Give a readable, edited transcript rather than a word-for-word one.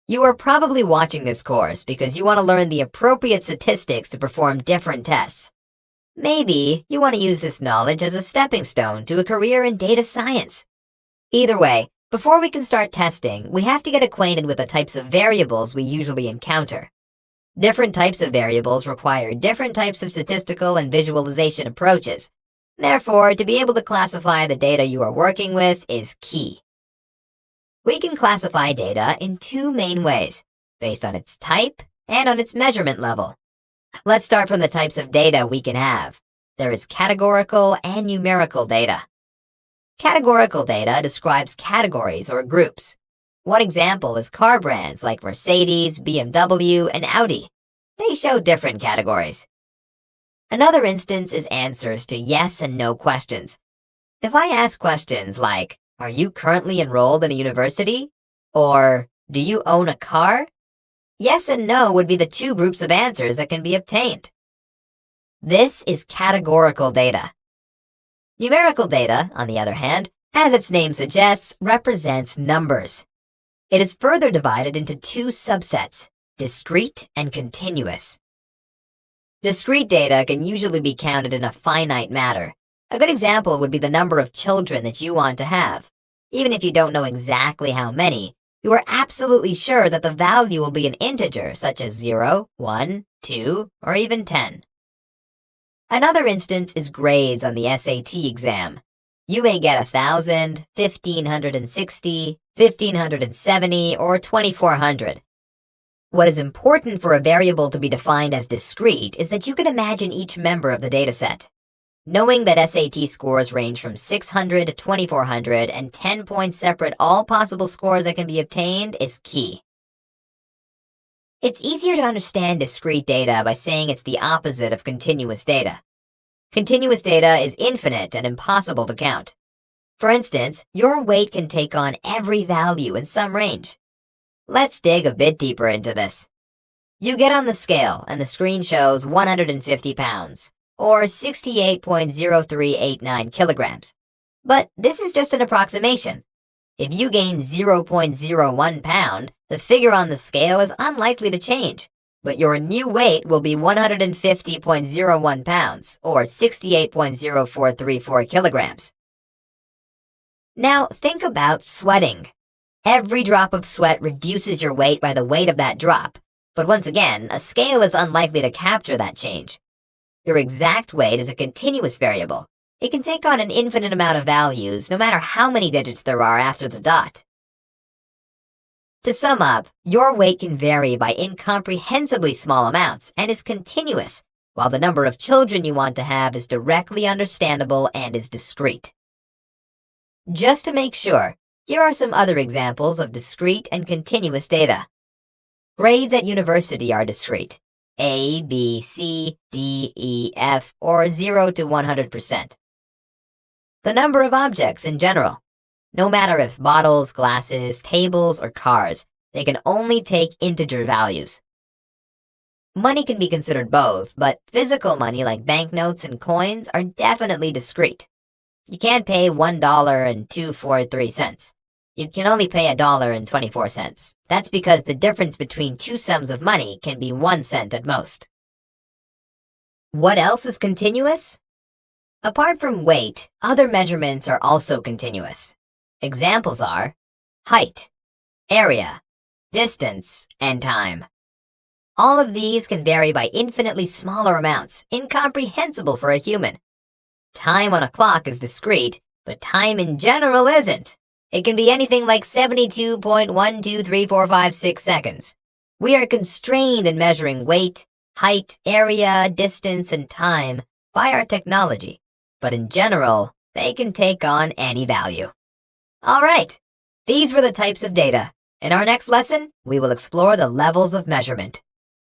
You are probably watching this course because you want to learn the appropriate statistics to perform different tests. Maybe you want to use this knowledge as a stepping stone to a career in data science. Either way, before we can start testing, we have to get acquainted with the types of variables we usually encounter. Different types of variables require different types of statistical and visualization approaches. Therefore, to be able to classify the data you are working with is key. We can classify data in two main ways, based on its type and on its measurement level. Let's start from the types of data we can have. There is categorical and numerical data. Categorical data describes categories or groups. One example is car brands like Mercedes, BMW, and Audi. They show different categories. Another instance is answers to yes and no questions. If I ask questions like, are you currently enrolled in a university? Or, do you own a car? Yes and no would be the two groups of answers that can be obtained. This is categorical data. Numerical data, on the other hand, as its name suggests, represents numbers. It is further divided into two subsets, discrete and continuous. Discrete data can usually be counted in a finite matter. A good example would be the number of children that you want to have. Even if you don't know exactly how many, you are absolutely sure that the value will be an integer such as 0, 1, 2, or even 10. Another instance is grades on the SAT exam. You may get 1,000, 1,560, 1,570, or 2,400. What is important for a variable to be defined as discrete is that you can imagine each member of the dataset. Knowing that SAT scores range from 600 to 2,400 and 10 points separate all possible scores that can be obtained is key. It's easier to understand discrete data by saying it's the opposite of continuous data. Continuous data is infinite and impossible to count. For instance, your weight can take on every value in some range. Let's dig a bit deeper into this. You get on the scale and the screen shows 150 pounds. Or 68.0389 kilograms. But this is just an approximation. If you gain 0.01 pound, the figure on the scale is unlikely to change, but your new weight will be 150.01 pounds, or 68.0434 kilograms. Now think about sweating. Every drop of sweat reduces your weight by the weight of that drop, but once again, a scale is unlikely to capture that change. Your exact weight is a continuous variable. It can take on an infinite amount of values, no matter how many digits there are after the dot. To sum up, your weight can vary by incomprehensibly small amounts and is continuous, while the number of children you want to have is directly understandable and is discrete. Just to make sure, here are some other examples of discrete and continuous data. Grades at university are discrete. A, B, C, D, E, F, or 0 to 100%. The number of objects in general. No matter if bottles, glasses, tables, or cars, they can only take integer values. Money can be considered both, but physical money like banknotes and coins are definitely discrete. You can't pay $1.243. You can only pay $1.24. That's because the difference between two sums of money can be 1 cent at most. What else is continuous? Apart from weight, other measurements are also continuous. Examples are height, area, distance, and time. All of these can vary by infinitely smaller amounts, incomprehensible for a human. Time on a clock is discrete, but time in general isn't. It can be anything like 72.123456 seconds. We are constrained in measuring weight, height, area, distance, and time by our technology, but in general, they can take on any value. All right, these were the types of data. In our next lesson, we will explore the levels of measurement.